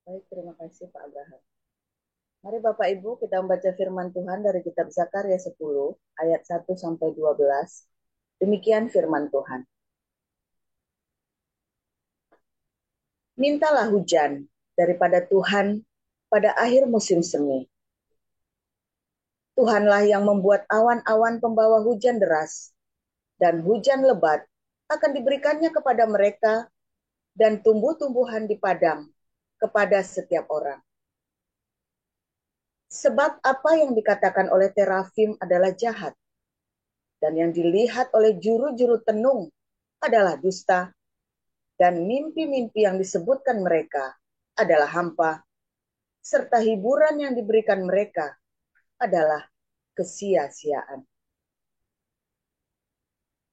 Baik, terima kasih Pak Abraham. Mari Bapak Ibu kita membaca firman Tuhan dari kitab Zakaria 10 ayat 1 sampai 12. Demikian firman Tuhan. Mintalah hujan daripada Tuhan pada akhir musim semi. Tuhanlah yang membuat awan-awan pembawa hujan deras dan hujan lebat akan diberikannya kepada mereka dan tumbuh-tumbuhan di padang kepada setiap orang. Sebab apa yang dikatakan oleh terafim adalah jahat, dan yang dilihat oleh juru-juru tenung adalah dusta, dan mimpi-mimpi yang disebutkan mereka adalah hampa, serta hiburan yang diberikan mereka adalah kesia-siaan.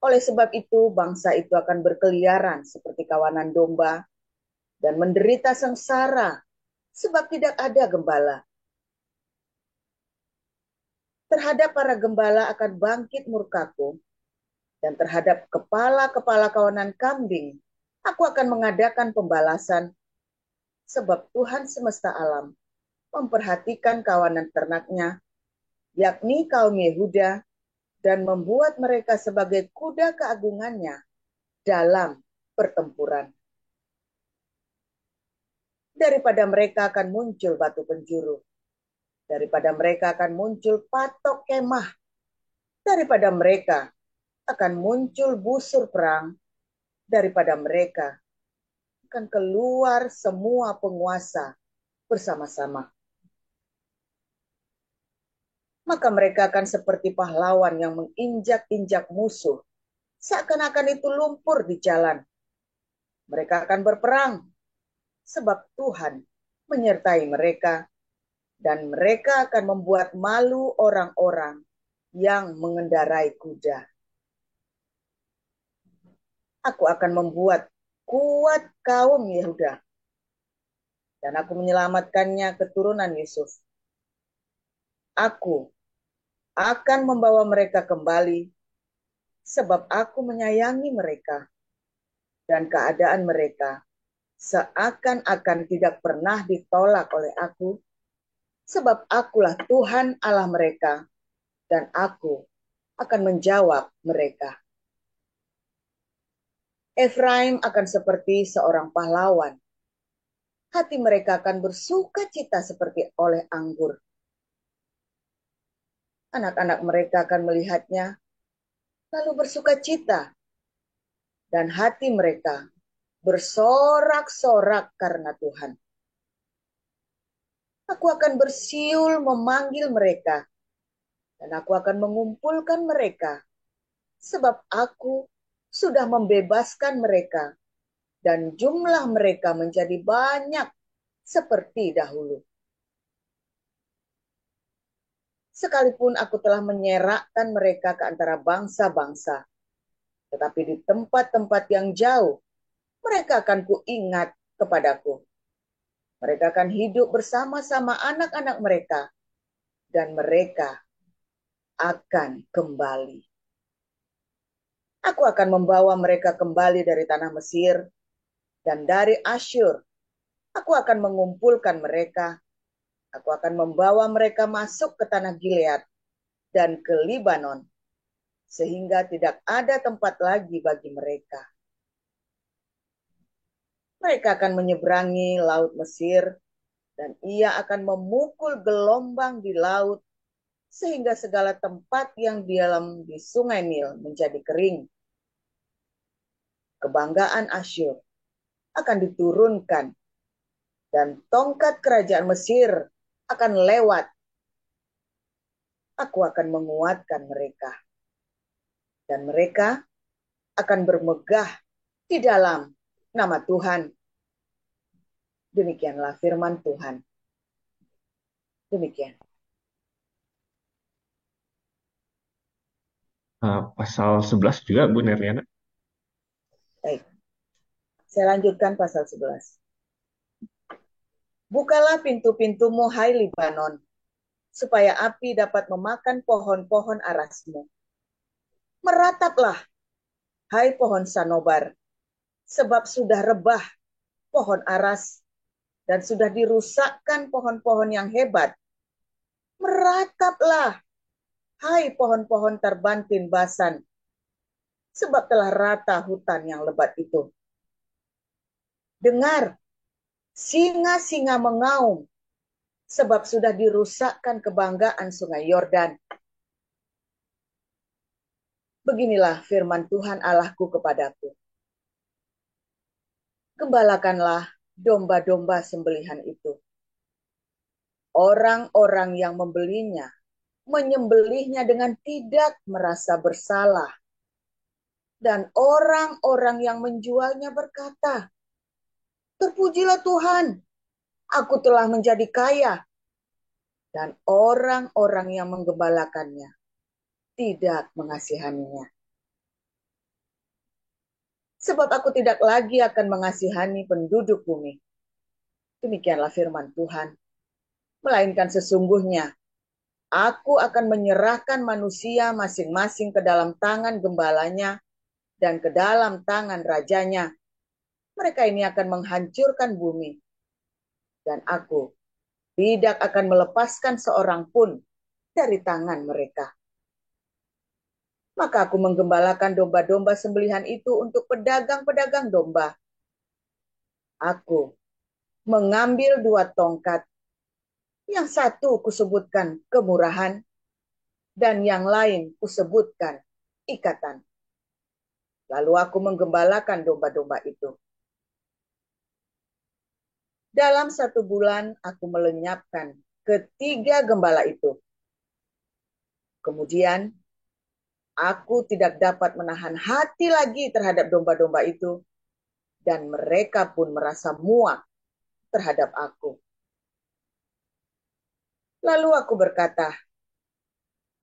Oleh sebab itu, bangsa itu akan berkeliaran seperti kawanan domba dan menderita sengsara sebab tidak ada gembala. Terhadap para gembala akan bangkit murkaku, dan terhadap kepala-kepala kawanan kambing aku akan mengadakan pembalasan, sebab Tuhan semesta alam memperhatikan kawanan ternaknya, yakni kaum Yehuda, dan membuat mereka sebagai kuda keagungannya dalam pertempuran. Daripada mereka akan muncul batu penjuru, daripada mereka akan muncul patok kemah, daripada mereka akan muncul busur perang, daripada mereka akan keluar semua penguasa bersama-sama. Maka mereka akan seperti pahlawan yang menginjak-injak musuh, seakan-akan itu lumpur di jalan. Mereka akan berperang, sebab Tuhan menyertai mereka, dan mereka akan membuat malu orang-orang yang mengendarai kuda. Aku akan membuat kuat kaum Yehuda, dan aku menyelamatkannya keturunan Yusuf. Aku akan membawa mereka kembali, sebab aku menyayangi mereka, dan keadaan mereka seakan-akan tidak pernah ditolak oleh aku, sebab akulah Tuhan Allah mereka, dan aku akan menjawab mereka. Efraim akan seperti seorang pahlawan. Hati mereka akan bersuka cita seperti oleh anggur. Anak-anak mereka akan melihatnya, lalu bersuka cita, dan hati mereka bersorak-sorak karena Tuhan. Aku akan bersiul memanggil mereka, dan aku akan mengumpulkan mereka, sebab aku sudah membebaskan mereka, dan jumlah mereka menjadi banyak seperti dahulu. Sekalipun aku telah menyerakkan mereka ke antara bangsa-bangsa, tetapi di tempat-tempat yang jauh, mereka akan kuingat kepadaku. Mereka akan hidup bersama-sama anak-anak mereka, dan mereka akan kembali. Aku akan membawa mereka kembali dari tanah Mesir dan dari Asyur. Aku akan mengumpulkan mereka. Aku akan membawa mereka masuk ke tanah Gilead dan ke Libanon, sehingga tidak ada tempat lagi bagi mereka. Mereka akan menyeberangi laut Mesir, dan ia akan memukul gelombang di laut, sehingga segala tempat yang di dalam di sungai Nil menjadi kering. Kebanggaan Asyur akan diturunkan, dan tongkat kerajaan Mesir akan lewat. Aku akan menguatkan mereka, dan mereka akan bermegah di dalam nama Tuhan. Demikianlah firman Tuhan. Demikian. Pasal 11 juga, Bu Nerliana. Baik, saya lanjutkan pasal 11. Bukalah pintu-pintumu, hai Libanon, supaya api dapat memakan pohon-pohon arasmu. Merataplah, hai pohon sanobar, sebab sudah rebah pohon aras, dan sudah dirusakkan pohon-pohon yang hebat. Merataplah, hai pohon-pohon terbantin Basan, sebab telah rata hutan yang lebat itu. Dengar, singa-singa mengaum, sebab sudah dirusakkan kebanggaan sungai Yordan. Beginilah firman Tuhan Allahku kepadaku. Gembalakanlah domba-domba sembelihan itu. Orang-orang yang membelinya menyembelihnya dengan tidak merasa bersalah. Dan orang-orang yang menjualnya berkata, terpujilah Tuhan, aku telah menjadi kaya. Dan orang-orang yang menggembalakannya tidak mengasihaninya. Sebab aku tidak lagi akan mengasihani penduduk bumi. Demikianlah firman Tuhan. Melainkan sesungguhnya, aku akan menyerahkan manusia masing-masing ke dalam tangan gembalanya dan ke dalam tangan rajanya. Mereka ini akan menghancurkan bumi. Dan aku tidak akan melepaskan seorang pun dari tangan mereka. Maka aku menggembalakan domba-domba sembelihan itu untuk pedagang-pedagang domba. Aku mengambil 2 tongkat. Yang satu kusebutkan kemurahan, dan yang lain kusebutkan ikatan. Lalu aku menggembalakan domba-domba itu. Dalam 1 bulan aku melenyapkan ketiga gembala itu. Kemudian aku tidak dapat menahan hati lagi terhadap domba-domba itu, dan mereka pun merasa muak terhadap aku. Lalu aku berkata,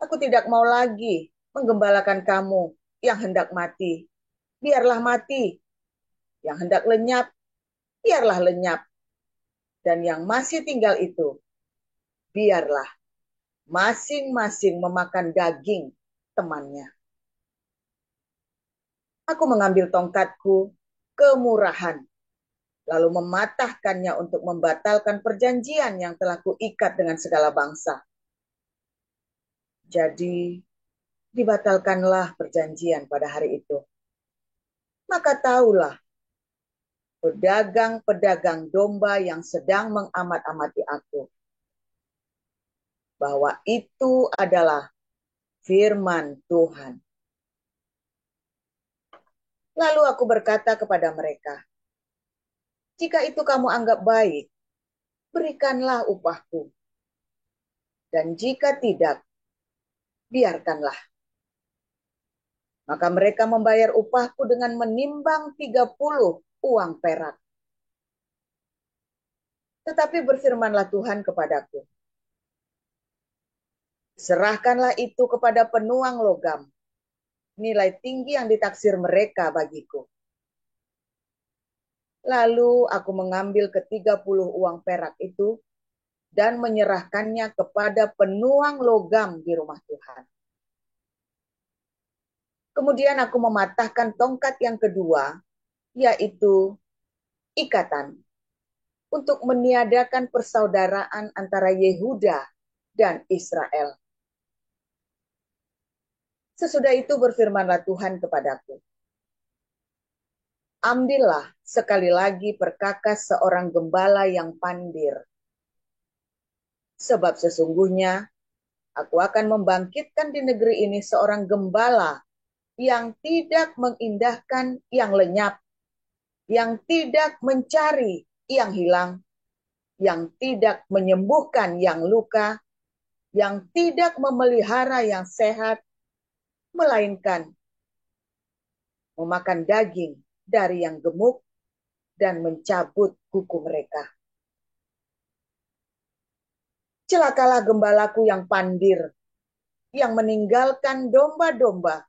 aku tidak mau lagi menggembalakan kamu yang hendak mati. Biarlah mati. Yang hendak lenyap, biarlah lenyap. Dan yang masih tinggal itu, biarlah masing-masing memakan daging temannya. Aku mengambil tongkatku, kemurahan, lalu mematahkannya untuk membatalkan perjanjian yang telah kuikat dengan segala bangsa. Jadi, dibatalkanlah perjanjian pada hari itu. Maka tahulah, pedagang-pedagang domba yang sedang mengamat-amati aku, bahwa itu adalah firman Tuhan. Lalu aku berkata kepada mereka, jika itu kamu anggap baik, berikanlah upahku. Dan jika tidak, biarkanlah. Maka mereka membayar upahku dengan menimbang 30 uang perak. Tetapi berfirmanlah Tuhan kepadaku, serahkanlah itu kepada penuang logam, nilai tinggi yang ditaksir mereka bagiku. Lalu aku mengambil ke-30 uang perak itu dan menyerahkannya kepada penuang logam di rumah Tuhan. Kemudian aku mematahkan tongkat yang kedua, yaitu ikatan, untuk meniadakan persaudaraan antara Yehuda dan Israel. Sesudah itu berfirmanlah Tuhan kepadaku, ambillah sekali lagi perkakas seorang gembala yang pandir. Sebab sesungguhnya aku akan membangkitkan di negeri ini seorang gembala yang tidak mengindahkan yang lenyap, yang tidak mencari yang hilang, yang tidak menyembuhkan yang luka, yang tidak memelihara yang sehat, melainkan memakan daging dari yang gemuk dan mencabut kuku mereka. Celakalah gembalaku yang pandir, yang meninggalkan domba-domba.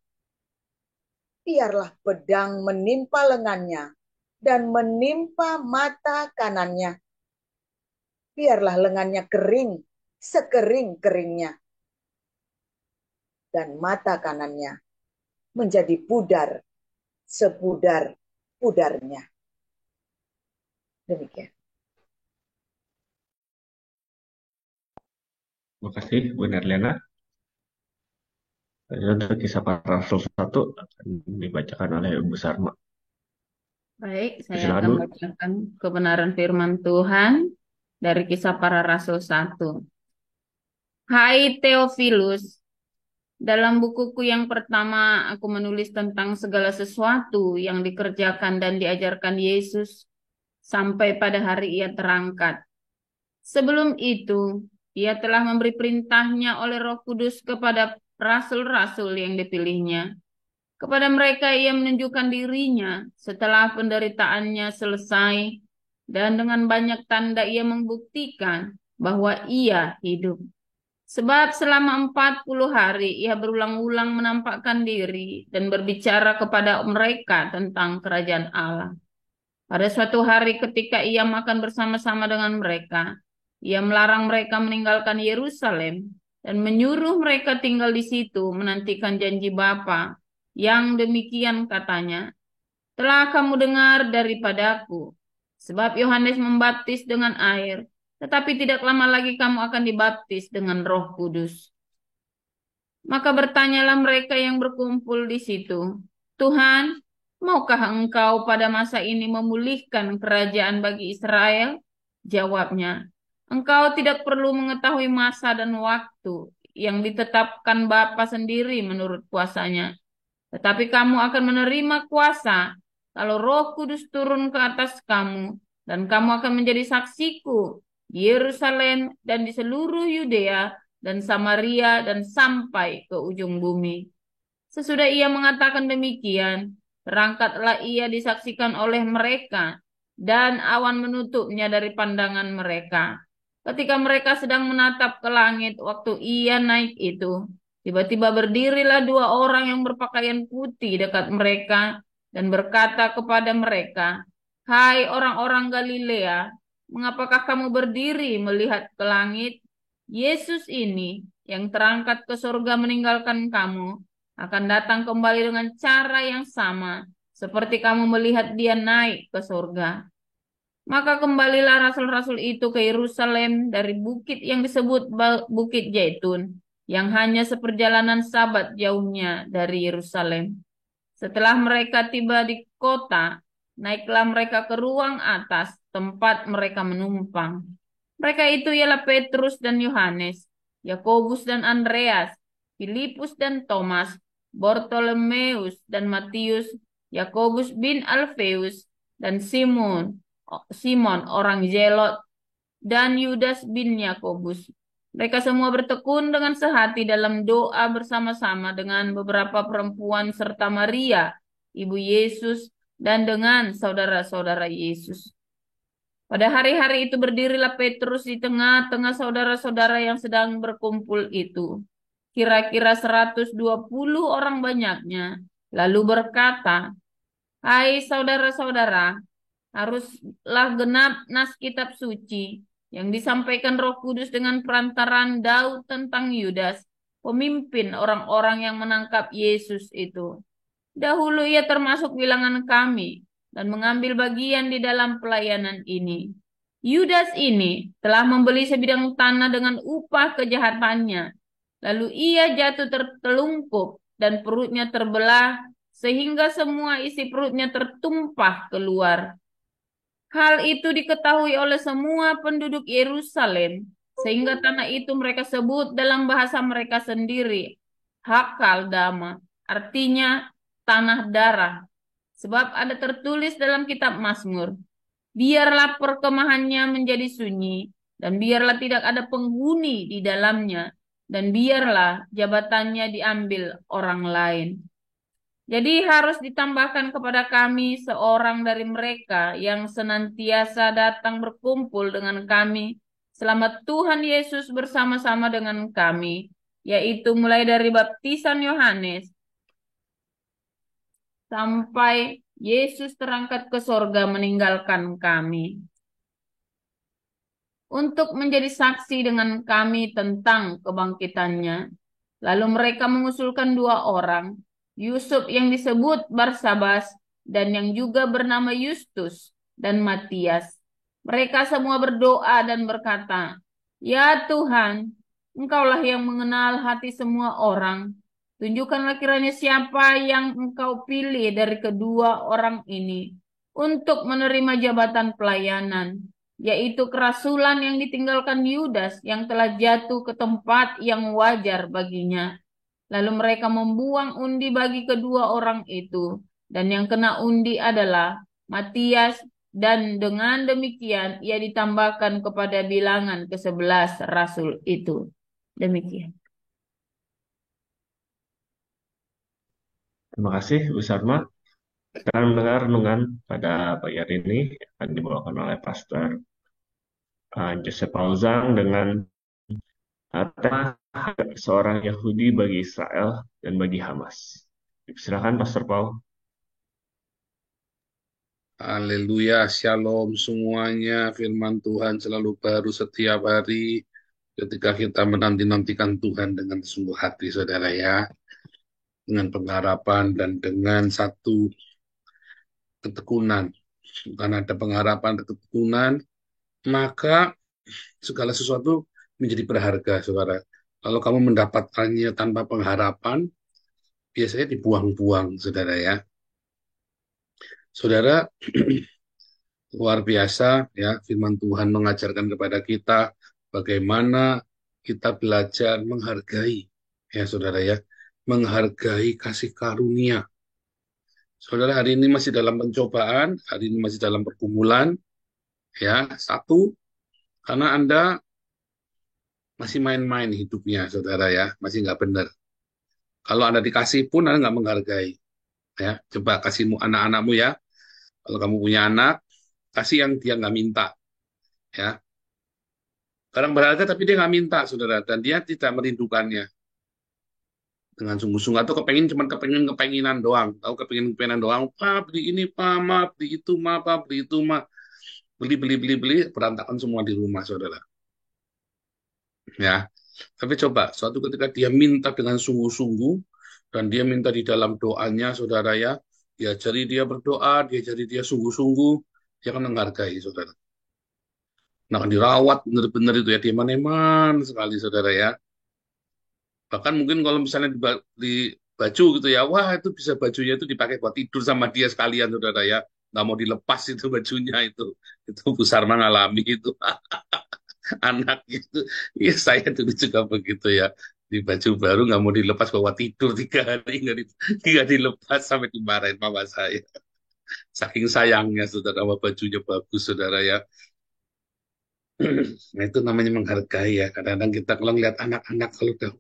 Biarlah pedang menimpa lengannya dan menimpa mata kanannya. Biarlah lengannya kering sekering-keringnya, dan mata kanannya menjadi pudar sepudar-pudarnya. Demikian. Makasih Bu Nerliana. Untuk kisah para rasul satu akan dibacakan oleh Bu Sarma. Baik, saya Silakan akan Bu. bacakan kebenaran firman Tuhan dari Kisah Para Rasul 1. Hai Theophilus, dalam bukuku yang pertama aku menulis tentang segala sesuatu yang dikerjakan dan diajarkan Yesus sampai pada hari ia terangkat. Sebelum itu, ia telah memberi perintahnya oleh Roh Kudus kepada rasul-rasul yang dipilihnya. Kepada mereka ia menunjukkan dirinya setelah penderitaannya selesai dan dengan banyak tanda ia membuktikan bahwa ia hidup. Sebab selama 40 hari ia berulang-ulang menampakkan diri dan berbicara kepada mereka tentang kerajaan Allah. Pada suatu hari ketika ia makan bersama-sama dengan mereka, ia melarang mereka meninggalkan Yerusalem dan menyuruh mereka tinggal di situ menantikan janji Bapa. Yang demikian katanya, telah kamu dengar daripadaku, sebab Yohanes membaptis dengan air, tetapi tidak lama lagi kamu akan dibaptis dengan Roh Kudus. Maka bertanyalah mereka yang berkumpul di situ, Tuhan, maukah engkau pada masa ini memulihkan kerajaan bagi Israel? Jawabnya, engkau tidak perlu mengetahui masa dan waktu yang ditetapkan Bapa sendiri menurut kuasanya. Tetapi kamu akan menerima kuasa kalau Roh Kudus turun ke atas kamu, dan kamu akan menjadi saksiku di Yerusalem dan di seluruh Yudea dan Samaria dan sampai ke ujung bumi. Sesudah ia mengatakan demikian, berangkatlah ia disaksikan oleh mereka, dan awan menutupnya dari pandangan mereka. Ketika mereka sedang menatap ke langit waktu ia naik itu, tiba-tiba berdirilah dua orang yang berpakaian putih dekat mereka dan berkata kepada mereka, Hai orang-orang Galilea, mengapakah kamu berdiri melihat ke langit? Yesus ini yang terangkat ke surga meninggalkan kamu akan datang kembali dengan cara yang sama seperti kamu melihat dia naik ke surga. Maka kembalilah rasul-rasul itu ke Yerusalem dari bukit yang disebut Bukit Zaitun, yang hanya seperjalanan sabat jauhnya dari Yerusalem. Setelah mereka tiba di kota, naiklah mereka ke ruang atas tempat mereka menumpang. Mereka itu ialah Petrus dan Yohanes, Yakobus dan Andreas, Filipus dan Thomas, Bartolomeus dan Matius, Yakobus bin Alfeus dan Simon orang Zelot, dan Yudas bin Yakobus. Mereka semua bertekun dengan sehati dalam doa bersama-sama dengan beberapa perempuan serta Maria, ibu Yesus, dan dengan saudara-saudara Yesus. Pada hari-hari itu berdirilah Petrus di tengah-tengah saudara-saudara yang sedang berkumpul itu. Kira-kira 120 orang banyaknya. Lalu berkata, Hai saudara-saudara, haruslah genap nas kitab suci yang disampaikan Roh Kudus dengan perantaran Daud tentang Yudas, pemimpin orang-orang yang menangkap Yesus itu. Dahulu ia termasuk bilangan kami dan mengambil bagian di dalam pelayanan ini. Yudas ini telah membeli sebidang tanah dengan upah kejahatannya. Lalu ia jatuh tertelungkup dan perutnya terbelah sehingga semua isi perutnya tertumpah keluar. Hal itu diketahui oleh semua penduduk Yerusalem, sehingga tanah itu mereka sebut dalam bahasa mereka sendiri, Hakaldama, artinya tanah darah. Sebab ada tertulis dalam kitab Mazmur, biarlah perkemahannya menjadi sunyi, dan biarlah tidak ada penghuni di dalamnya, dan biarlah jabatannya diambil orang lain. Jadi harus ditambahkan kepada kami seorang dari mereka yang senantiasa datang berkumpul dengan kami selama Tuhan Yesus bersama-sama dengan kami, yaitu mulai dari baptisan Yohanes sampai Yesus terangkat ke sorga meninggalkan kami. Untuk menjadi saksi dengan kami tentang kebangkitannya. Lalu mereka mengusulkan dua orang, Yusuf yang disebut Barsabas dan yang juga bernama Justus dan Matias. Mereka semua berdoa dan berkata, Ya Tuhan, Engkaulah yang mengenal hati semua orang. Tunjukkanlah kiranya siapa yang engkau pilih dari kedua orang ini untuk menerima jabatan pelayanan, yaitu kerasulan yang ditinggalkan Yudas yang telah jatuh ke tempat yang wajar baginya. Lalu mereka membuang undi bagi kedua orang itu, dan yang kena undi adalah Matias, dan dengan demikian ia ditambahkan kepada bilangan ke-11 rasul itu. Demikian. Terima kasih, Bu Sarma. Kita akan mendengar renungan pada pagi hari ini yang akan dibawakan oleh Pastor Joseph Paulzang dengan tema seorang Yahudi bagi Israel dan bagi Hamas. Silakan Pastor Paul. Haleluya, shalom semuanya. Firman Tuhan selalu baru setiap hari ketika kita menanti-nantikan Tuhan dengan sungguh hati, saudara ya. Dengan pengharapan dan dengan satu ketekunan. Karena ada pengharapan dan ketekunan, maka segala sesuatu menjadi berharga, saudara. Kalau kamu mendapatkannya tanpa pengharapan, biasanya dibuang-buang, saudara ya. Saudara, luar biasa ya, firman Tuhan mengajarkan kepada kita bagaimana kita belajar menghargai, ya saudara ya, menghargai kasih karunia. Saudara, hari ini masih dalam pencobaan, hari ini masih dalam pergumulan, ya, satu, karena Anda masih main-main hidupnya, saudara ya, masih nggak benar. Kalau Anda dikasih pun Anda nggak menghargai, ya. Coba kasihmu anak-anakmu ya, kalau kamu punya anak, kasih yang dia nggak minta, ya. Barang berharga tapi dia nggak minta, saudara, dan dia tidak merindukannya dengan sungguh-sungguh, atau kepenginan doang, tahu kepenginan doang, pak beli ini, pak ma beli itu, ma pak beli itu, ma beli, berantakan semua di rumah, saudara. Ya, tapi coba suatu ketika dia minta dengan sungguh-sungguh dan dia minta di dalam doanya, saudara ya, diajari dia berdoa, diajari dia sungguh-sungguh, dia akan menghargai, saudara. Nah, akan dirawat benar-benar itu ya, diman-eman sekali, saudara ya. Bahkan mungkin kalau misalnya di baju gitu ya, wah itu bisa bajunya itu dipakai buat tidur sama dia sekalian, saudara ya. Nggak mau dilepas itu bajunya itu. Itu Bu Sarma ngalami itu. Anak gitu. Ya saya dulu juga begitu ya. Di baju baru nggak mau dilepas, bawa tidur 3 hari nggak dilepas sampai dimarahin mama saya. Saking sayangnya saudara, sama bajunya bagus saudara ya. Nah itu namanya menghargai ya. Kadang-kadang kita kalau ngeliat anak-anak kalau udah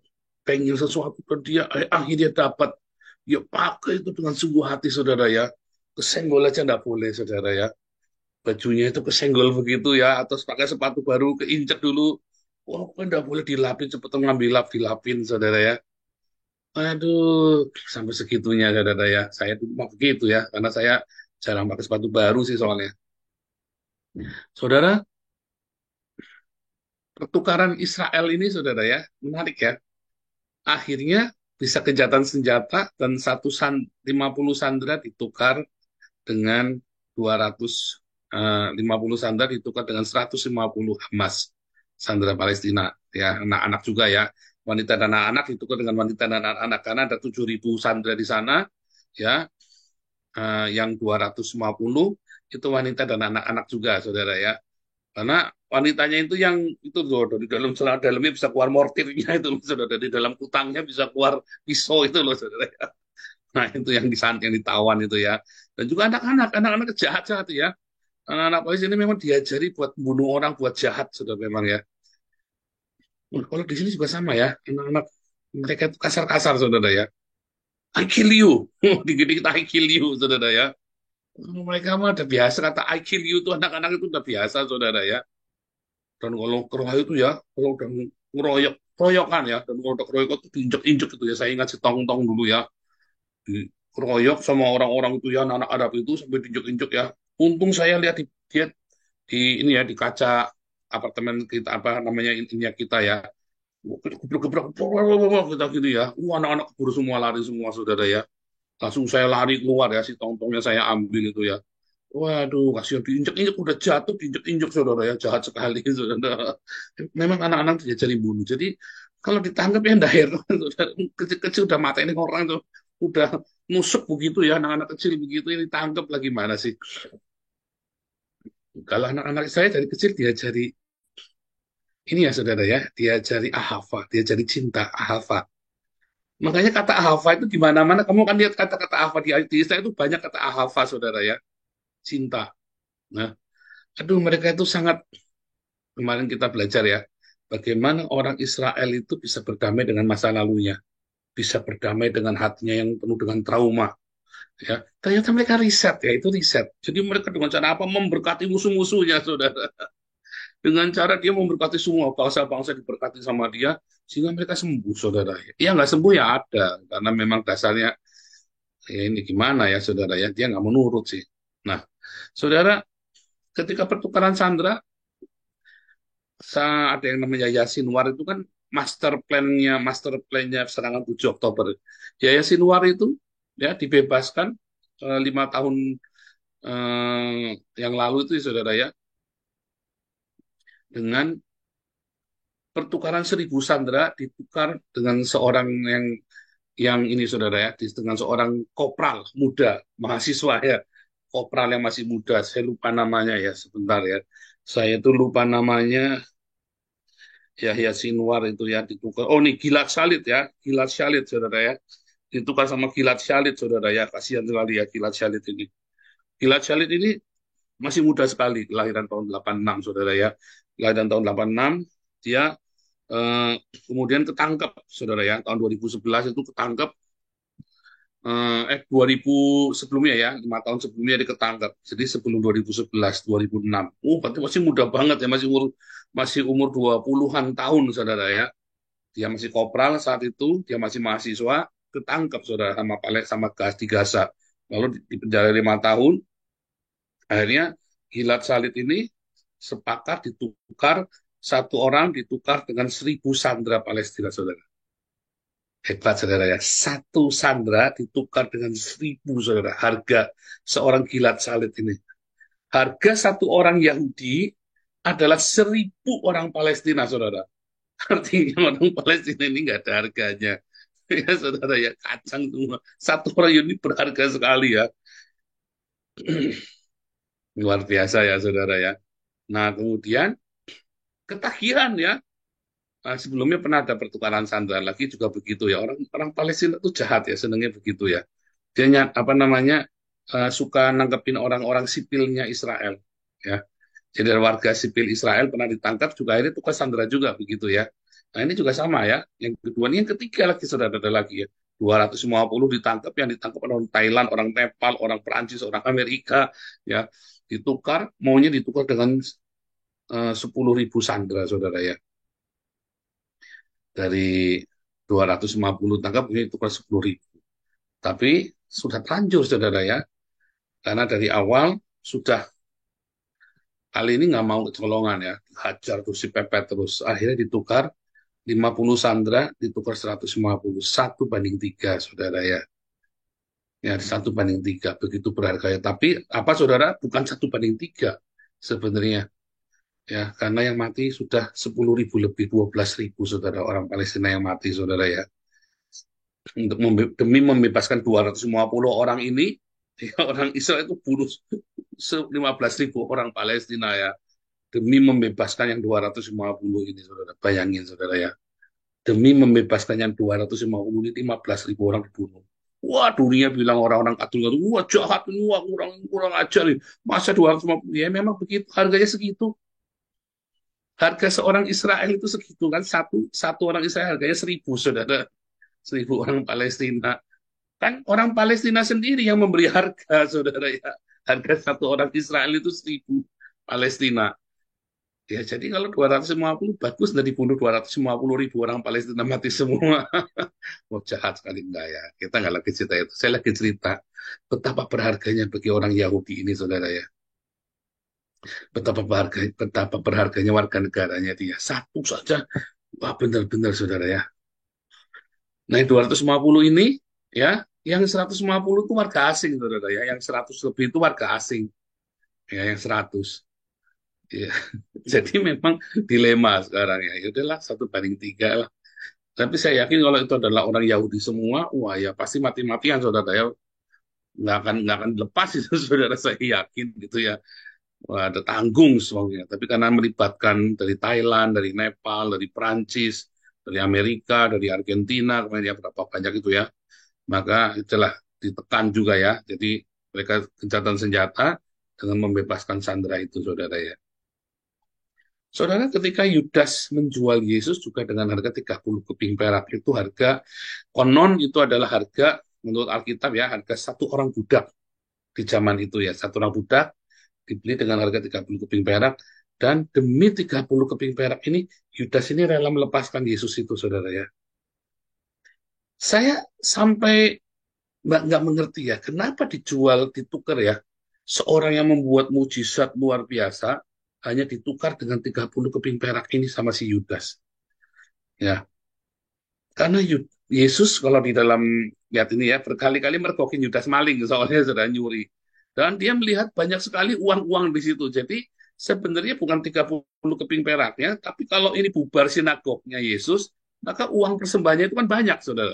pengen sesuatu ke dia, akhirnya dapat, ya pakai itu dengan sungguh hati saudara ya. Kesenggol aja nggak boleh saudara ya. Bajunya itu kesenggol begitu ya, atau pakai sepatu baru keinjek dulu, wah kan nggak boleh dilapin, cepet ngambil dilapin saudara ya. Aduh, sampai segitunya saudara ya. Saya tuh mau begitu ya, karena saya jarang pakai sepatu baru sih soalnya. Saudara, pertukaran Israel ini saudara ya, menarik ya. Akhirnya bisa kejahatan senjata dan 50 sandera ditukar dengan 250 sandera ditukar dengan 150 Hamas sandera Palestina ya, anak-anak juga ya, wanita dan anak-anak ditukar dengan wanita dan anak-anak karena ada 7.000 sandera di sana ya. Yang 250 itu wanita dan anak-anak juga saudara ya, karena wanitanya itu yang itu loh, di dalam celana dalamnya bisa keluar mortirnya itu loh, saudara, di dalam kutangnya bisa keluar pisau itu loh saudara ya. Nah itu yang yang ditawan itu ya, dan juga anak-anak jahat-jahat ya. Anak-anak polisi ini memang diajari buat bunuh orang, buat jahat, sudah memang ya. Nah, kalau di sini juga sama ya, anak-anak mereka itu kasar-kasar, saudara ya. I kill you, dikit kita I kill you, saudara ya. Mereka mah udah biasa kata I kill you tuh, anak-anak itu udah biasa, saudara ya. Dan kalau keroyok itu ya, kalau udah ngeroyok, keroyokan ya, dan kalau udah keroyok itu diinjek-injek gitu ya. Saya ingat si Tong-Tong dulu ya, dikeroyok sama orang-orang itu ya, anak-anak Arab itu sampai diinjek-injek ya. Untung saya lihat dia di ini ya, di kaca apartemen kita, apa namanya ininya kita ya, gebrak-gebrak kita gitu ya. Anak-anak keburu semua, lari semua saudara ya. Langsung saya lari keluar ya, si tongtongnya saya ambil itu ya. Waduh, kasihan diinjek-injek, udah jatuh diinjek-injek saudara ya, jahat sekali saudara. Memang anak-anak diajari bunuh. Jadi Kalau ditangkap ya ndak heran, kecil-kecil udah mata ini orang tuh, udah nusuk begitu ya, anak-anak kecil begitu ini tangkap lagi mana sih? Kalau anak-anak saya dari kecil diajari ini ya saudara ya, diajari ahava, diajari cinta ahava. Makanya kata ahava itu di mana-mana, kamu kan lihat kata-kata ahava di Israel itu banyak kata ahava saudara ya, cinta. Nah, aduh mereka itu sangat, kemarin kita belajar ya, bagaimana orang Israel itu bisa berdamai dengan masa lalunya, bisa berdamai dengan hatinya yang penuh dengan trauma. Ya, ternyata mereka riset ya, itu riset. Jadi mereka dengan cara apa memberkati musuh-musuhnya, saudara. Dengan cara dia memberkati semua bangsa-bangsa diberkati sama dia, sehingga mereka sembuh, saudara. Ya nggak sembuh ya ada, karena memang dasarnya ya ini gimana ya, saudara ya, dia nggak menurut sih. Nah, saudara, ketika pertukaran sandera, ada yang namanya Yasinwar itu kan master plan-nya serangan 7 Oktober. Ya Yasinwar itu ya dibebaskan 5 tahun yang lalu itu ya, saudara ya, dengan pertukaran 1.000 sandera ditukar dengan seorang yang ini saudara ya, dengan seorang kopral muda mahasiswa ya, kopral yang masih muda, saya lupa namanya ya, sebentar ya, saya tuh lupa namanya. Yahya Sinwar itu ya ditukar. Oh nih Gilad Shalit ya, Gilad Shalit saudara ya, ditukar sama Gilad Shalit saudara ya, kasihan sekali ya Gilad Shalit ini. Gilad Shalit ini masih muda sekali, kelahiran tahun 86 saudara ya, kelahiran tahun 86, dia eh, kemudian ketangkep saudara ya, tahun 2011 itu ketangkep, 2000 sebelumnya ya, 5 tahun sebelumnya dia ketangkep, jadi sebelum 2011, 2006, berarti masih muda banget ya, masih umur 20-an tahun saudara ya. Dia masih kopral saat itu, dia masih mahasiswa, ketangkep saudara sama sama gas di Gaza. Lalu dipenjara 5 tahun. Akhirnya Gilad Shalit ini sepakat ditukar, satu orang ditukar dengan 1.000 sandera Palestina, saudara. Hebat saudara ya, satu sandera ditukar dengan 1.000 saudara. Harga seorang Gilad Shalit ini. Harga satu orang Yahudi adalah 1.000 orang Palestina, saudara. Artinya orang Palestina ini nggak ada harganya. Ya saudara ya, kacang semua. Satu orang Yahudi berharga sekali ya. Luar biasa ya saudara ya. Nah kemudian ketagihan ya. Nah, sebelumnya pernah ada pertukaran sandera lagi juga begitu ya. Orang orang Palestina itu jahat ya, senangnya begitu ya. Dia apa namanya, suka nangkepin orang-orang sipilnya Israel ya. Jadi ada warga sipil Israel pernah ditangkap juga, akhirnya tukar sandera juga begitu ya. Nah ini juga sama ya. Yang kedua ini yang ketiga lagi saudara, ada lagi ya. 250 ditangkap, yang ditangkap orang Thailand, orang Nepal, orang Perancis, orang Amerika ya. Ditukar, maunya ditukar dengan 10.000 sandera saudara ya. Dari 250 tangkap ini tukar 10.000. Tapi sudah terlanjur saudara ya. Karena dari awal sudah, kali ini nggak mau kecolongan ya. Hajar terus, dipepet terus. Akhirnya ditukar 50 sandera, ditukar 150. 1:3 saudara ya. Ya, 1:3. Begitu berharganya. Tapi apa saudara? Bukan 1:3 sebenarnya. Ya, karena yang mati sudah 10.000 lebih, 12.000 saudara, orang Palestina yang mati saudara ya. Untuk demi membebaskan 250 orang ini, ya, orang Israel itu bunuh 15.000 orang Palestina ya, demi membebaskan yang 250 ini saudara. Bayangin saudara ya, demi membebaskan yang 250 ini, 15.000 orang dibunuh. Wah, dunia bilang, orang-orang Katolik, wah jahat ini, wah kurang kurang ajar ini. Masa 250? Ya memang begitu, harganya segitu. Harga seorang Israel itu segitu kan, satu orang Israel harganya 1.000 saudara. 1.000 orang Palestina. Kan orang Palestina sendiri yang memberi harga, saudara ya. Harga satu orang Israel itu 1.000 Palestina. Ya, jadi kalau 250 bagus, dari dibunuh 250.000 orang Palestina mati semua. Oh, jahat sekali enggak ya. Kita nggak lagi cerita itu. Saya lagi cerita betapa berharganya bagi orang Yahudi ini, saudara ya. Betapa berharganya warga negaranya dia. Satu saja, wah benar-benar saudara ya. Nah, yang 250 ini, ya, yang 150 itu warga asing, saudara ya. Yang 100 lebih itu warga asing. Ya, yang 100. Ya. Jadi memang dilema sekarang ya. Ya udahlah, 1:3 lah. Tapi saya yakin kalau itu adalah orang Yahudi semua, wah ya pasti mati-matian saudara ya, nggak akan lepas itu saudara, saya yakin gitu ya. Wah, ada tanggung semuanya. Tapi karena melibatkan dari Thailand, dari Nepal, dari Prancis, dari Amerika, dari Argentina, kemudian ya berapa banyak itu ya, maka itulah ditekan juga ya. Jadi mereka gencatan senjata dengan membebaskan sandera itu saudara ya. Saudara, ketika Yudas menjual Yesus juga dengan harga 30 keping perak, itu harga konon itu adalah harga menurut Alkitab ya, harga satu orang budak di zaman itu ya. Satu orang budak dibeli dengan harga 30 keping perak, dan demi 30 keping perak ini, Yudas ini rela melepaskan Yesus itu saudara ya. Saya sampai nggak mengerti ya, kenapa dijual, ditukar ya. Seorang yang membuat mujizat luar biasa, hanya ditukar dengan 30 keping perak ini sama si Yudas. Ya, karena Yesus kalau di dalam lihat ini ya, berkali-kali mergokin Yudas maling, soalnya sudah nyuri. Dan dia melihat banyak sekali uang-uang di situ. Jadi sebenarnya bukan 30 keping peraknya, tapi kalau ini bubar sinagognya Yesus, maka uang persembahannya itu kan banyak, saudara.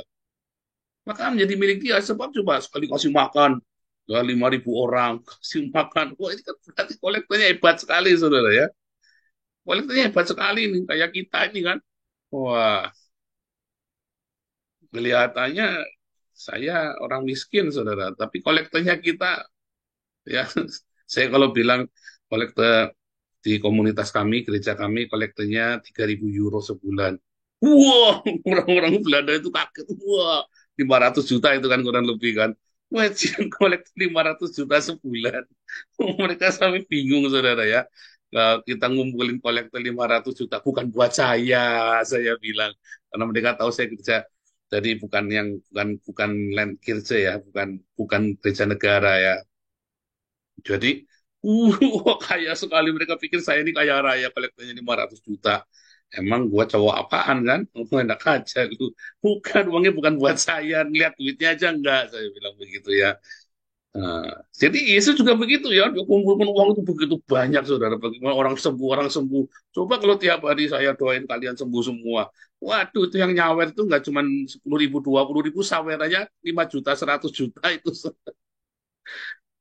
Maka menjadi milik dia, sebab coba sekali kasih makan, ya 5.000 orang, kasih makan. Wah, ini kan berarti kolektornya hebat sekali, saudara ya. Kolektornya hebat sekali nih, kayak kita ini kan. Wah, kelihatannya saya orang miskin, saudara. Tapi kolektornya kita, ya, saya kalau bilang kolektor di komunitas kami, gereja kami, kolektornya 3.000 euro sebulan. Wah, orang-orang Belanda itu kaget. Wah, 500 juta itu kan kurang lebih kan. Wah, jangan kolektor 500 juta sebulan. Mereka sampai bingung, saudara ya. Kita ngumpulin kolektor 500 juta, bukan buat saya bilang. Karena mereka tahu saya kerja, jadi bukan land kirche ya, bukan bukan gereja negara ya. Jadi, kaya sekali, mereka pikir saya ini kaya raya, kolektornya 500 juta. Emang gua cowok apaan kan? Enak aja lu. Bukan, uangnya bukan buat saya, lihat duitnya aja enggak, saya bilang begitu ya. Jadi Yesus juga begitu ya, dia kumpulkan uang itu begitu banyak saudara, bagaimana orang sembuh. Coba kalau tiap hari saya doain kalian sembuh semua. Waduh, itu yang nyawer itu nggak cuma 10.000, 20.000, sawer aja 5 juta, 100 juta itu.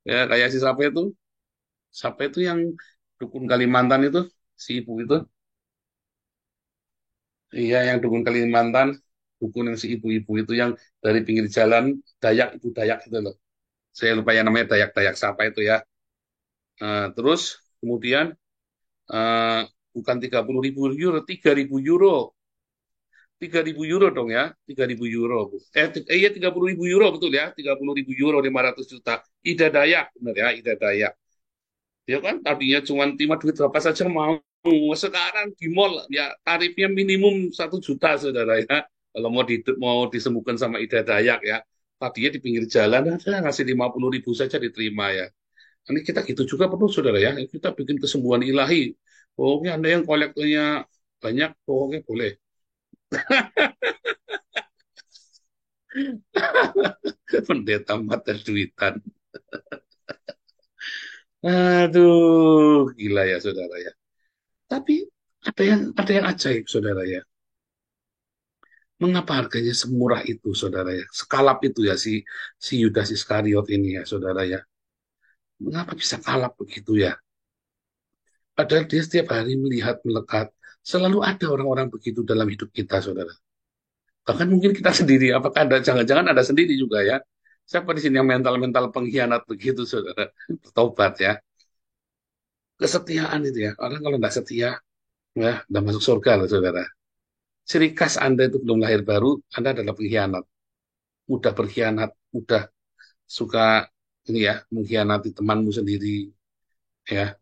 Ya, kayak si siapa itu yang dukun Kalimantan itu, si ibu itu. Iya, yang dukun Kalimantan, dukun yang si ibu-ibu itu yang dari pinggir jalan, Dayak, ibu Dayak itu loh. Saya lupa ya namanya, Dayak siapa itu ya. Terus kemudian eh, bukan 30.000 euro, 3.000 euro. 3.000 euro dong ya, 3.000 euro. Iya, 30.000 euro betul ya, 30.000 euro, 500 juta. Ida Dayak, benar ya, Ida Dayak. Dia kan tadinya cuma terima duit berapa saja mau. Sekarang di mall ya tarifnya minimum 1 juta, saudara ya. Kalau mau disembuhkan sama Ida Dayak ya. Tadinya di pinggir jalan ada ngasih 50.000 saja diterima ya. Ini kita gitu juga perlu, saudara ya. Kita bikin kesembuhan ilahi. Pokoknya Anda yang kolektornya banyak, pokoknya boleh. Pendeta mata duitan. Aduh, gila ya saudara ya. Tapi ada yang ajaib, saudara ya. Mengapa harganya semurah itu, saudara ya? Sekalap itu ya si Yudas Iskariot ini ya, saudara ya. Mengapa bisa kalap begitu ya? Padahal dia setiap hari melihat, melekat. Selalu ada orang-orang begitu dalam hidup kita, saudara. Bahkan mungkin kita sendiri, apakah ada, jangan-jangan ada sendiri juga ya. Siapa di sini yang mental-mental pengkhianat begitu, saudara? Bertobat ya. Kesetiaan itu ya. Orang kalau nggak setia, ya, udah masuk surga loh, saudara. Ciri khas Anda itu belum lahir baru, Anda adalah pengkhianat. Mudah berkhianat, mudah suka ini ya, mengkhianati temanmu sendiri, ya,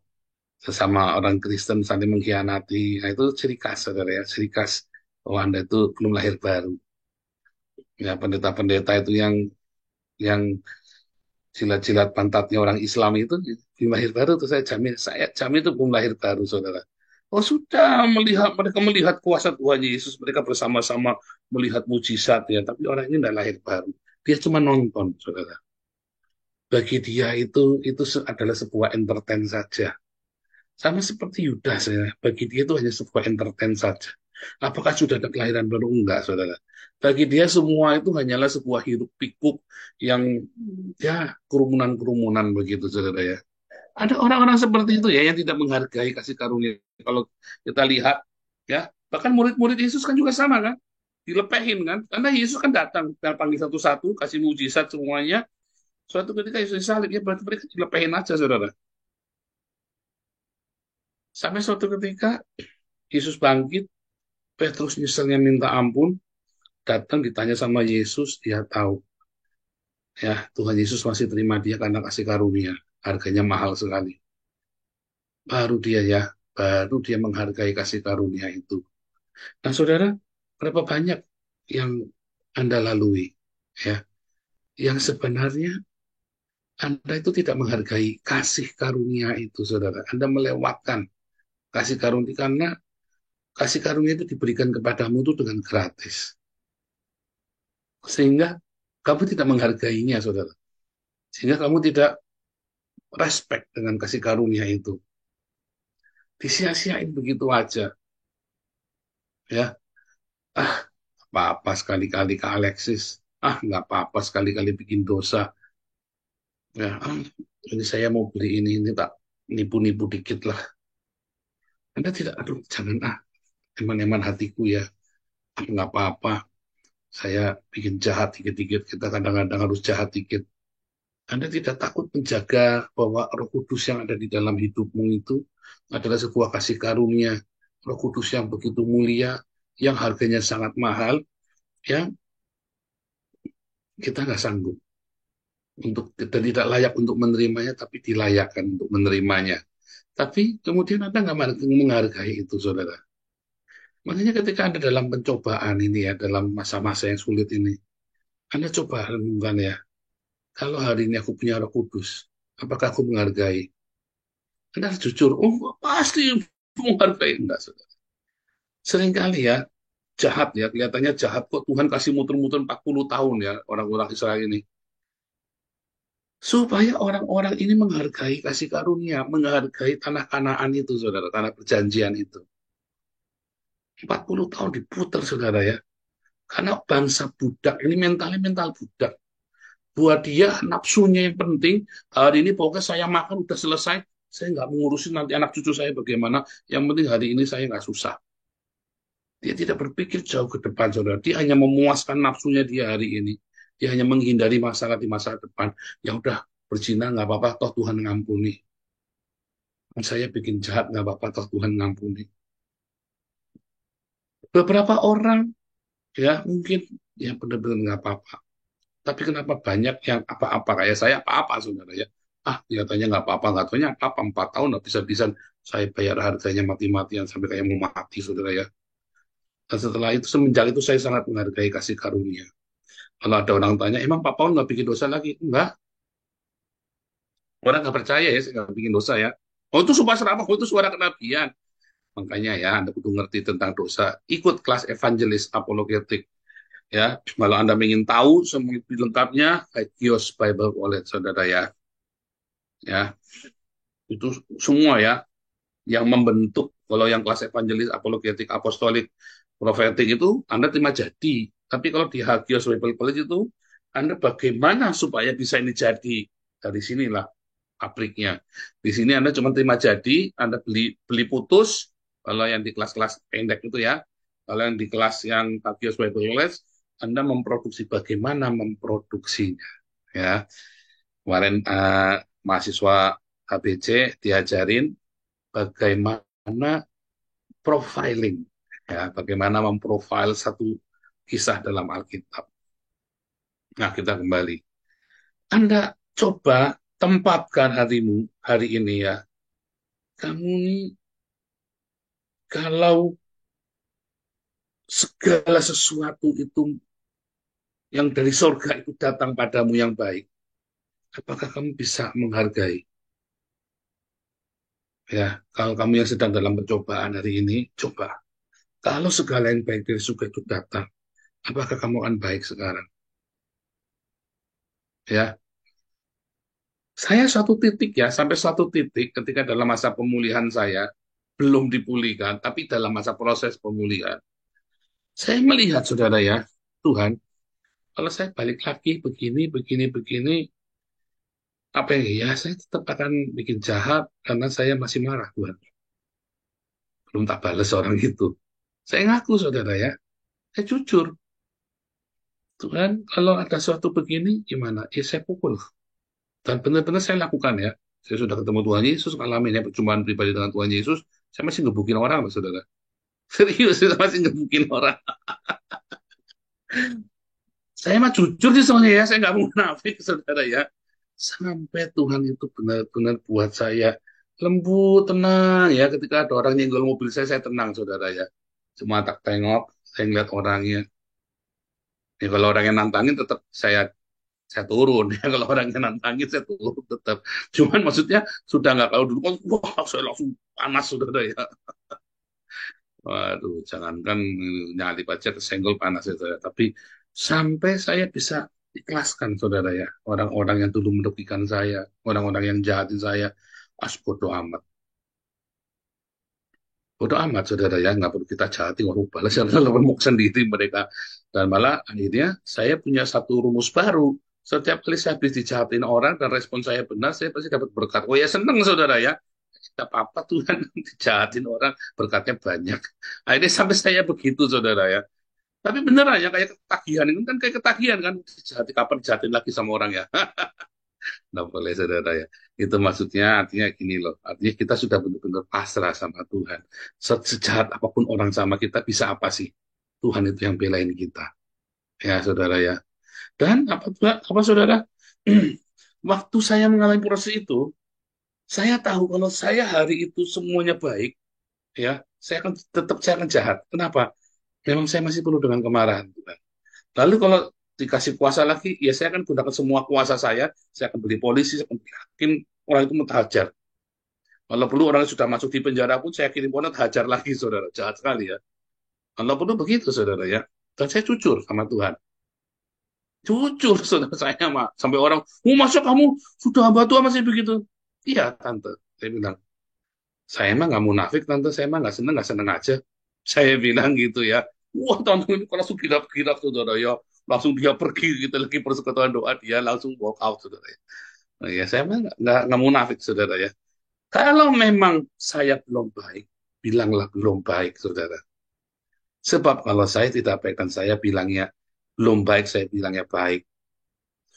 sesama orang Kristen saling mengkhianati. Nah, itu ciri khas, saudara ya, ciri khas bahwa Anda itu belum lahir baru. Ya, pendeta-pendeta itu yang jilat-jilat pantatnya orang Islam itu belum lahir baru, tuh saya jamin itu belum lahir baru, saudara. Oh sudah, mereka melihat kuasa Tuhan Yesus, mereka bersama-sama melihat mujizat ya, tapi orang ini tidak lahir baru. Dia cuma nonton, saudara. Bagi dia itu adalah sebuah entertain saja. Sama seperti Yudas ya, bagi dia itu hanya sebuah entertain saja. Apakah sudah ada kelahiran baru? Enggak, saudara. Bagi dia semua itu hanyalah sebuah hiruk pikuk yang ya kerumunan-kerumunan begitu, saudara ya. Ada orang-orang seperti itu ya yang tidak menghargai kasih karunia. Kalau kita lihat ya, bahkan murid-murid Yesus kan juga sama kan, dilepehin kan, karena Yesus kan datang dan panggil satu-satu, kasih mujizat semuanya. Suatu ketika Yesus disalib ya berarti mereka dilepehin aja, saudara. Sampai suatu ketika Yesus bangkit, Petrus misalnya minta ampun, datang ditanya sama Yesus, dia tahu ya Tuhan Yesus masih terima dia karena kasih karunia, harganya mahal sekali. Baru dia menghargai kasih karunia itu. Nah, saudara, berapa banyak yang Anda lalui ya, yang sebenarnya Anda itu tidak menghargai kasih karunia itu, saudara. Anda melewatkan kasih karunia karena kasih karunia itu diberikan kepadamu itu dengan gratis. Sehingga kamu tidak menghargainya, saudara. Sehingga kamu tidak respect dengan kasih karunia itu. Disia-siain begitu aja. Ya, ah, apa-apa sekali-kali ke Alexis. Ah, nggak apa-apa sekali-kali bikin dosa. Ya, ini saya mau beli ini tak nipu-nipu dikit lah. Anda tidak, aduh, jangan eman-eman hatiku ya. Ah, nggak apa-apa. Saya bikin jahat dikit-dikit. Kita kadang-kadang harus jahat dikit. Anda tidak takut menjaga bahwa Roh Kudus yang ada di dalam hidupmu itu adalah sebuah kasih karunia. Roh Kudus yang begitu mulia, yang harganya sangat mahal, yang kita nggak sanggup untuk kita tidak layak untuk menerimanya, tapi dilayakkan untuk menerimanya. Tapi kemudian Anda nggak menghargai itu, saudara. Makanya ketika Anda dalam pencobaan ini ya, dalam masa-masa yang sulit ini, Anda coba renungkan ya, kalau hari ini aku punya Roh Kudus, apakah aku menghargai? Anda harus jujur, oh pasti menghargai. Enggak, saudara. Seringkali ya, jahat ya, kelihatannya jahat kok Tuhan kasih muter-muter 40 tahun ya, orang-orang Israel ini. Supaya orang-orang ini menghargai kasih karunia, menghargai tanah Kanaan itu, saudara, tanah perjanjian itu. 40 tahun diputar, saudara ya. Karena bangsa budak, ini mentalnya mental budak. Buat dia, nafsunya yang penting, hari ini pokoknya saya makan, udah selesai, saya nggak mengurusin nanti anak cucu saya bagaimana, yang penting hari ini saya nggak susah. Dia tidak berpikir jauh ke depan, saudara. Dia hanya memuaskan nafsunya dia hari ini. Dia hanya menghindari masalah di masa depan. Ya udah, berzina nggak apa-apa, toh Tuhan ngampuni. Saya bikin jahat nggak apa-apa, toh Tuhan ngampuni. Beberapa orang ya mungkin ya benar-benar nggak apa-apa. Tapi kenapa banyak yang apa-apa kayak saya apa-apa, saudara ya? Ah, kelihatannya nggak apa-apa, nggak taunya apa-apa 4 tahun habis-habisan saya bayar harganya mati-matian sampai kayak mau mati, saudara ya. Dan setelah itu semenjak itu saya sangat menghargai kasih karunia. Kalau ada orang tanya, emang Papa nggak bikin dosa lagi? Enggak, orang nggak percaya ya, saya nggak bikin dosa ya. Oh itu sumpah serapah, oh itu suara kenabian. Makanya ya, Anda kudu ngerti tentang dosa. Ikut kelas evangelis apologetik. Ya, kalau Anda ingin tahu semua lebih lengkapnya, Hagios Bible College, saudara ya. Ya, itu semua ya, yang membentuk. Kalau yang kelas evangelis apologetik apostolik profetik itu Anda terima jadi. Tapi kalau di Hagios Bible College itu, Anda bagaimana supaya bisa ini jadi? Dari sinilah pabriknya. Di sini Anda cuma terima jadi, Anda beli putus, kalau yang di kelas-kelas pendek itu ya, kalau yang di kelas yang Tabios Bible College, Anda memproduksi bagaimana memproduksinya. Ya, kemarin mahasiswa HBC diajarin bagaimana profiling, ya, bagaimana memprofil satu kisah dalam Alkitab. Nah, kita kembali. Anda coba tempatkan hatimu hari ini ya. Kamu nih kalau segala sesuatu itu yang dari surga itu datang padamu yang baik, apakah kamu bisa menghargai? Ya, kalau kamu yang sedang dalam percobaan hari ini, coba. Kalau segala yang baik dari surga itu datang, apakah kamu akan baik sekarang? Ya, saya suatu titik ya, sampai suatu titik ketika dalam masa pemulihan saya belum dipulihkan, tapi dalam masa proses pemulihan, Saya melihat, saudara ya, Tuhan, kalau saya balik lagi begini, apa ya, saya tetap akan bikin jahat karena saya masih marah, Tuhan. Belum tak balas orang itu. Saya ngaku, saudara ya, saya jujur. Tuhan, kalau ada suatu begini, gimana? Ya saya pukul. Dan benar-benar saya lakukan ya. Saya sudah ketemu Tuhan Yesus, ngalamin ya perjumpaan pribadi dengan Tuhan Yesus, saya masih ngebukin orang, Mas, saudara. Serius, saya masih ngebukin orang. Saya mah jujur sih soalnya ya, saya nggak mau munafik, saudara ya. Sampai Tuhan itu benar-benar buat saya lembut, tenang ya. Ketika ada orang nyenggol mobil saya tenang, saudara ya. Cuma tak tengok, saya ngeliat orangnya. Ya, kalau orangnya nantangin tetap saya turun ya. Kalau orangnya nantangin saya turun tetap. Cuman maksudnya sudah nggak, kalau dulu kan wah saya langsung panas, saudara ya. Waduh, jangankan nyalip aja kesenggol panas ya, saudara. Tapi sampai saya bisa ikhlaskan, saudara ya, orang-orang yang dulu merugikan saya, orang-orang yang jahatin saya, bodoh amat. Bodoh amat, saudara ya, nggak perlu kita jahati, orang balas yang lemuk sendiri mereka. Dan malah akhirnya saya punya satu rumus baru. Setiap kali saya habis dijahatin orang dan respon saya benar, saya pasti dapat berkat. Oh ya, seneng, saudara ya. Tidak apa-apa, Tuhan dijahatin orang, berkatnya banyak. Akhirnya sampai saya begitu, saudara ya. Tapi beneran ya, kayak ketagihan itu kan, kayak ketagihan kan, dijahati kapan dijahatin lagi sama orang ya. Nggak boleh, saudara ya. Itu maksudnya artinya gini loh. Artinya kita sudah benar-benar pasrah sama Tuhan. Sejahat apapun orang sama kita, bisa apa sih? Tuhan itu yang belain kita. Ya, saudara ya. Dan apa saudara? Waktu saya mengalami proses itu, saya tahu kalau saya hari itu semuanya baik, ya, saya akan jahat. Kenapa? Memang saya masih penuh dengan kemarahan, Tuhan. Lalu kalau dikasih kuasa lagi, ya saya akan gunakan semua kuasa saya akan beli polisi, saya akan bikin orang itu mentahajar. Kalau perlu orang yang sudah masuk di penjara pun, saya kirim orang hajar lagi, saudara. Jahat sekali ya. Kalau perlu begitu, saudara ya. Dan saya jujur sama Tuhan. Jujur, saudara saya mah. Sampai orang, masa kamu sudah hamba Tuhan masih begitu? Iya, tante. Saya bilang, saya emang nggak munafik, tante. Saya emang nggak seneng aja. Saya bilang gitu ya. Wah, tante ini kalau langsung kirap-kirap, saudara ya. Langsung dia pergi, kita lagi persekutuan doa, dia langsung walk out, saudara ya. Nah, ya, saya emang nggak munafik, saudara ya. Kalau memang saya belum baik, bilanglah belum baik, saudara. Sebab kalau saya tidak baik dan saya bilangnya belum baik, saya bilangnya baik.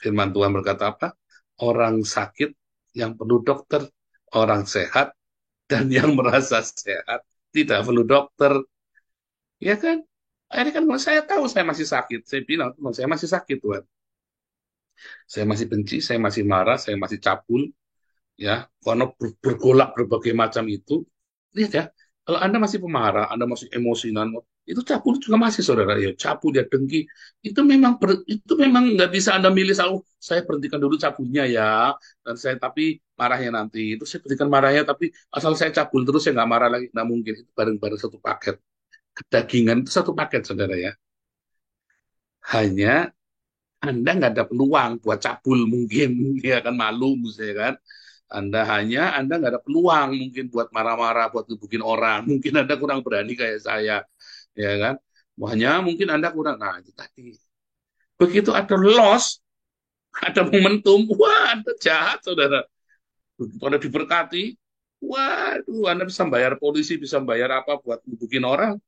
Firman Tuhan berkata apa? Orang sakit yang perlu dokter, orang sehat dan yang merasa sehat tidak perlu dokter. Ya kan? Akhirnya kan kalau saya tahu saya masih sakit, saya bilang, "Tuhan, saya masih sakit, Tuhan. Saya masih benci, saya masih marah, saya masih cabul, ya, karena bergolak berbagai macam itu." Lihat ya, kalau Anda masih pemarah, Anda masih emosinan, itu cabul juga masih, saudara ya, cabul ya, dengki, itu memang nggak bisa Anda milih, selalu saya berhentikan dulu cabulnya ya, dan saya tapi marahnya nanti, itu saya berhentikan marahnya, tapi asal saya cabul terus saya nggak marah lagi, nggak mungkin, itu bareng-bareng satu paket. Kedagingan itu satu paket, saudara ya. Hanya Anda nggak ada peluang buat cabul mungkin, ya kan, malu misalnya kan. Anda nggak ada peluang mungkin buat marah-marah, buat gebukin orang. Mungkin Anda kurang berani kayak saya, ya kan. Hanya mungkin Anda kurang. Nah, itu tadi. Begitu ada loss, ada momentum, wah, Anda jahat, saudara. Begitu Anda diberkati, waduh, Anda bisa bayar polisi, bisa bayar apa buat gebukin orang,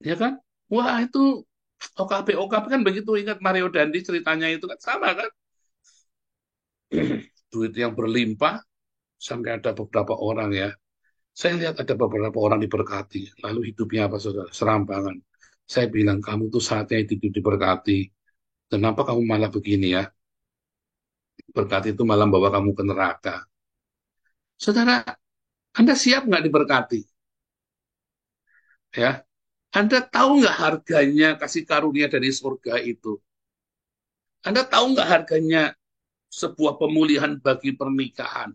ya kan. Wah, itu OKP kan begitu, ingat Mario Dandi ceritanya itu kan sama kan. Duit yang berlimpah, sampai ada beberapa orang ya. Saya lihat ada beberapa orang diberkati, lalu hidupnya apa, saudara? Serampangan. Saya bilang, kamu tuh saatnya itu diberkati. Kenapa kamu malah begini ya? Berkat itu malah bawa kamu ke neraka. Saudara, Anda siap nggak diberkati? Ya, Anda tahu nggak harganya kasih karunia dari surga itu? Anda tahu nggak harganya sebuah pemulihan bagi pernikahan?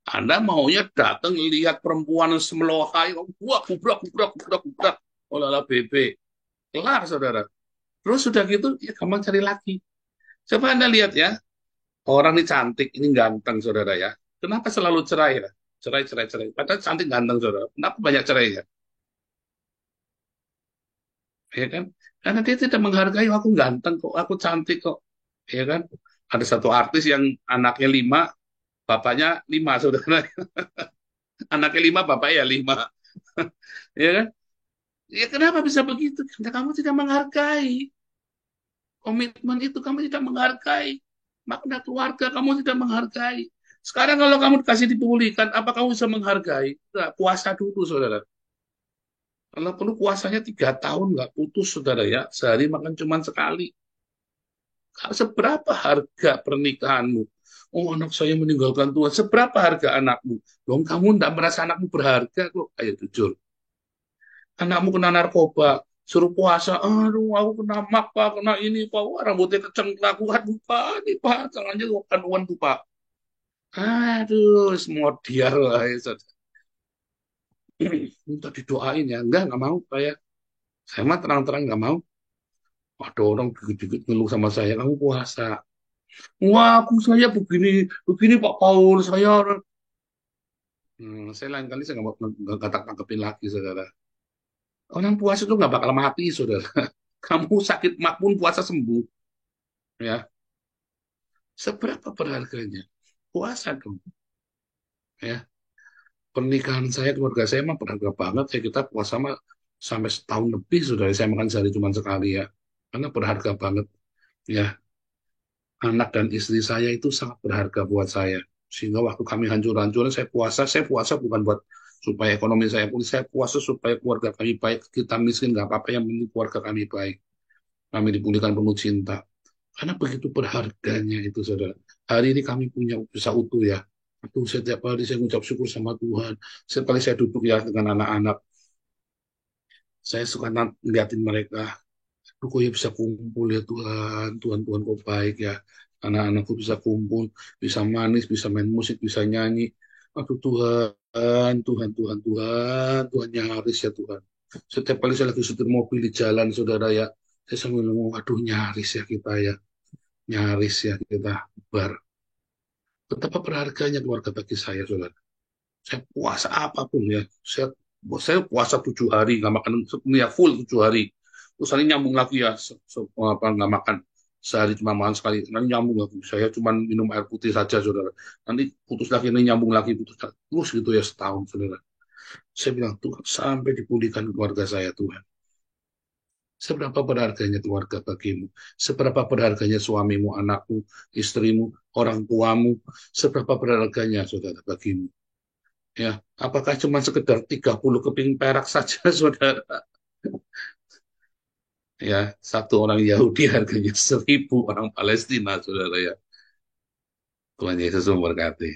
Anda maunya datang lihat perempuan semelohai, wah, kubrak, kubrak, kubrak, kubrak, olah bebe, kelar, saudara. Terus sudah gitu, ya gampang cari lagi. Coba Anda lihat ya, orang ini cantik, ini ganteng, saudara ya. Kenapa selalu cerai, ya? Cerai, cerai, cerai. Padahal cantik, ganteng, saudara. Kenapa banyak cerai ya? ya kan? Karena dia tidak menghargai, "Oh, aku ganteng kok, aku cantik kok," ya kan? Ada satu artis yang anaknya 5, bapaknya 5, saudara. Anaknya 5, bapaknya ya 5, ya kan? Ya kenapa bisa begitu? Karena kamu tidak menghargai komitmen itu, kamu tidak menghargai makna keluarga, kamu tidak menghargai. Sekarang kalau kamu dikasih dipulihkan, apa kamu bisa menghargai? Nggak, puasa dulu, saudara. Kalau perlu puasanya 3 tahun nggak putus, saudara ya. Sehari makan cuma sekali. Seberapa harga pernikahanmu? Oh, anak saya meninggalkan Tuhan. Seberapa harga anakmu? Dong, kamu tidak merasa anakmu berharga kok. Ayo jujur. Anakmu kena narkoba, suruh puasa. Aduh, aku kena mak, Pak, kena ini, Pak. Wah, rambutnya kecengklak. Aduh, Pak, ini, Pak. Tangannya kandungan tuh, Pak. Aduh, semua dia lah. Minta didoain ya. Enggak mau. Saya mah terang-terang nggak mau. Ada orang dikit-dikit ngeluh sama saya, "Kamu puasa." Wah, saya begini, begini Pak Paul, saya. Saya lain kali saya nggak tangkepin lagi, saudara. Orang puasa itu nggak bakal mati, saudara. Kamu sakit mak pun puasa sembuh, ya. Seberapa berharganya? Puasa dong, ya. Pernikahan saya, keluarga saya mah berharga banget. Ya kita puasa mah sampai setahun lebih, saudara. Saya makan sehari cuma sekali ya, karena berharga banget, ya. Anak dan istri saya itu sangat berharga buat saya. Sehingga waktu kami hancur-hancuran, saya puasa bukan buat supaya ekonomi saya pulih, saya puasa supaya keluarga kami baik, kita miskin nggak apa-apa, yang penting keluarga kami baik. Kami dipulihkan penuh cinta. Karena begitu berharganya itu, saudara. Hari ini kami punya bisa utuh ya. Itu setiap hari saya mengucap syukur sama Tuhan. Setiap kali saya duduk ya dengan anak-anak, saya suka ngeliatin mereka. Aduh, kok ya bisa kumpul ya Tuhan, Tuhan, Tuhan kok baik ya. Anak-anakku bisa kumpul, bisa manis, bisa main musik, bisa nyanyi. Aduh Tuhan, Tuhan, Tuhan, Tuhan, Tuhan nyaris ya Tuhan. Setiap kali saya lagi setir mobil di jalan, saudara ya, saya sambil ngomong, aduh nyaris ya kita ya, nyaris ya kita bar. Betapa berharganya keluarga bagi saya, saudara. Saya puasa apapun ya, saya puasa 7 hari, nggak makan ya full 7 hari. Terus hari nyambung lagi ya, apa nggak makan sehari, cuma makan sekali. Nanti nyambung lagi. Saya cuma minum air putih saja, saudara. Nanti putus lagi, ini nyambung lagi, putus lagi. Terus gitu ya setahun, saudara. Saya bilang, Tuhan, sampai dipulihkan keluarga saya, Tuhan. Seberapa berharganya keluarga bagimu? Seberapa berharganya suamimu, anakmu, istrimu, orang tuamu? Seberapa berharganya, saudara, bagimu? Ya, apakah cuma sekedar 30 keping perak saja, saudara? Ya, satu orang Yahudi harganya 1.000 orang Palestina, saudara ya. Tuhan Yesus memberkati.